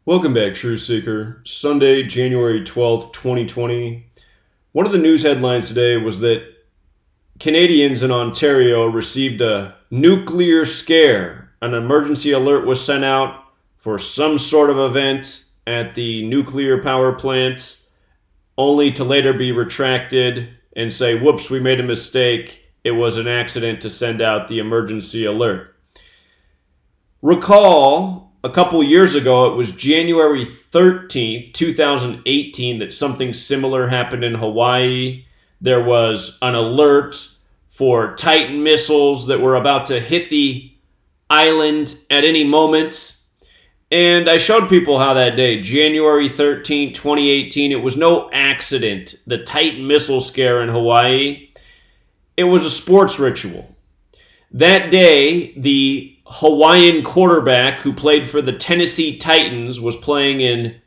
Welcome back, True Seeker. Sunday, January 12th, 2020. One of the news headlines today was that Canadians in Ontario received a nuclear scare. An emergency alert was sent out for some sort of event at the nuclear power plant, only to later be retracted and say, whoops, we made a mistake. It was an accident to send out the emergency alert. Recall a couple years ago, it was January 13th, 2018, that something similar happened in Hawaii. There was an alert for Titan missiles that were about to hit the island at any moment. And I showed people how that day, January 13th, 2018, it was no accident. The Titan missile scare in Hawaii, it was a sports ritual. That day, the Hawaiian quarterback who played for the Tennessee Titans was playing in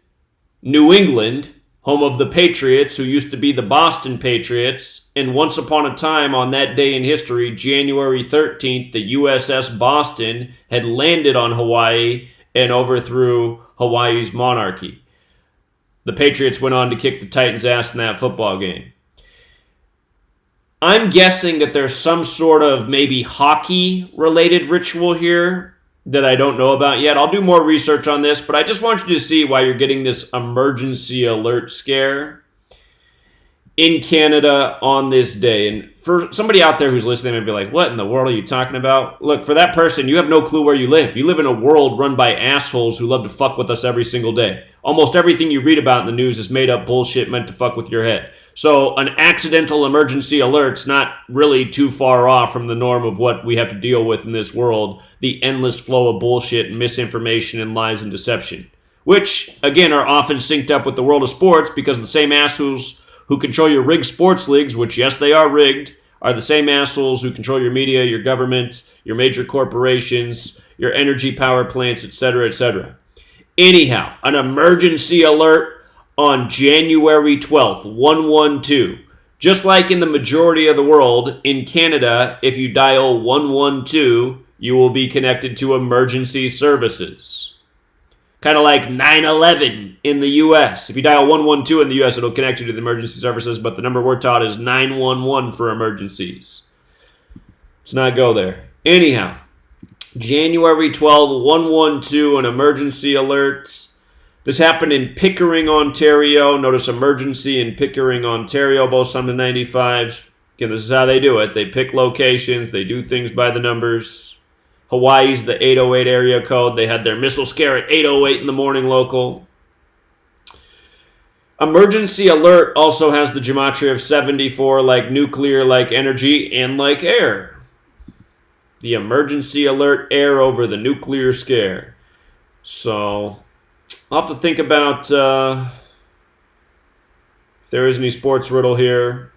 New England, home of the Patriots, who used to be the Boston Patriots. And once upon a time on that day in history, January 13th, the USS Boston had landed on Hawaii and overthrew Hawaii's monarchy. The Patriots went on to kick the Titans' ass in that football game. I'm guessing that there's some sort of maybe hockey-related ritual here that I don't know about yet. I'll do more research on this, but I just want you to see why you're getting this emergency alert scare in Canada on this day. And for somebody out there who's listening and be like, what in the world are you talking about? Look, for that person, you have no clue where you live. You live in a world run by assholes who love to fuck with us every single day. Almost everything you read about in the news is made up bullshit meant to fuck with your head. So an accidental emergency alert's not really too far off from the norm of what we have to deal with in this world, the endless flow of bullshit and misinformation and lies and deception, which, again, are often synced up with the world of sports because the same assholes who control your rigged sports leagues, which, yes, they are rigged, are the same assholes who control your media, your government, your major corporations, your energy power plants, etc., etc. Anyhow, an emergency alert on January 12th, 112. Just like in the majority of the world, in Canada, if you dial 112, you will be connected to emergency services. Kind of like 911 in the U.S. If you dial 112 in the U.S., it'll connect you to the emergency services, but the number we're taught is 911 for emergencies. Let's not go there. Anyhow, January 12th, 112, an emergency alert. This happened in Pickering, Ontario. Notice emergency in Pickering, Ontario, both on the 95. Again, this is how they do it. They pick locations. They do things by the numbers. Hawaii's the 808 area code. They had their missile scare at 8:08 in the morning local. Emergency alert also has the gematria of 74, like nuclear, like energy, and like air. The emergency alert air over the nuclear scare. So I'll have to think about if there is any sports riddle here.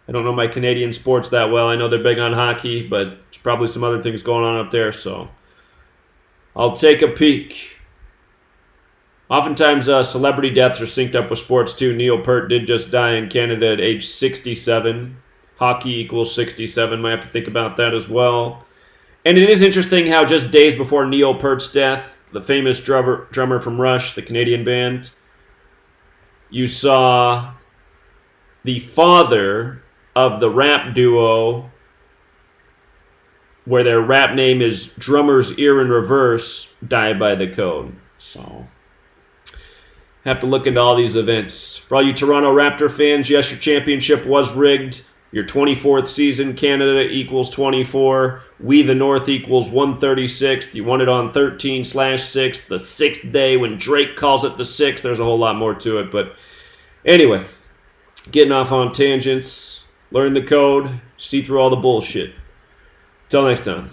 I don't know my Canadian sports that well. I know they're big on hockey, but there's probably some other things going on up there, so I'll take a peek. Oftentimes, celebrity deaths are synced up with sports, too. Neil Peart did just die in Canada at age 67. Hockey equals 67. Might have to think about that as well. And it is interesting how just days before Neil Peart's death, the famous drummer from Rush, the Canadian band, you saw the father of the rap duo, where their rap name is Drummer's Ear in Reverse, die by the code. So, have to look into all these events. For all you Toronto Raptor fans, yes, your championship was rigged. Your 24th season, Canada equals 24. We the North equals 136. You won it on 13/6, the 6th day when Drake calls it the 6th. There's a whole lot more to it. But anyway, getting off on tangents. Learn the code. See through all the bullshit. Till next time.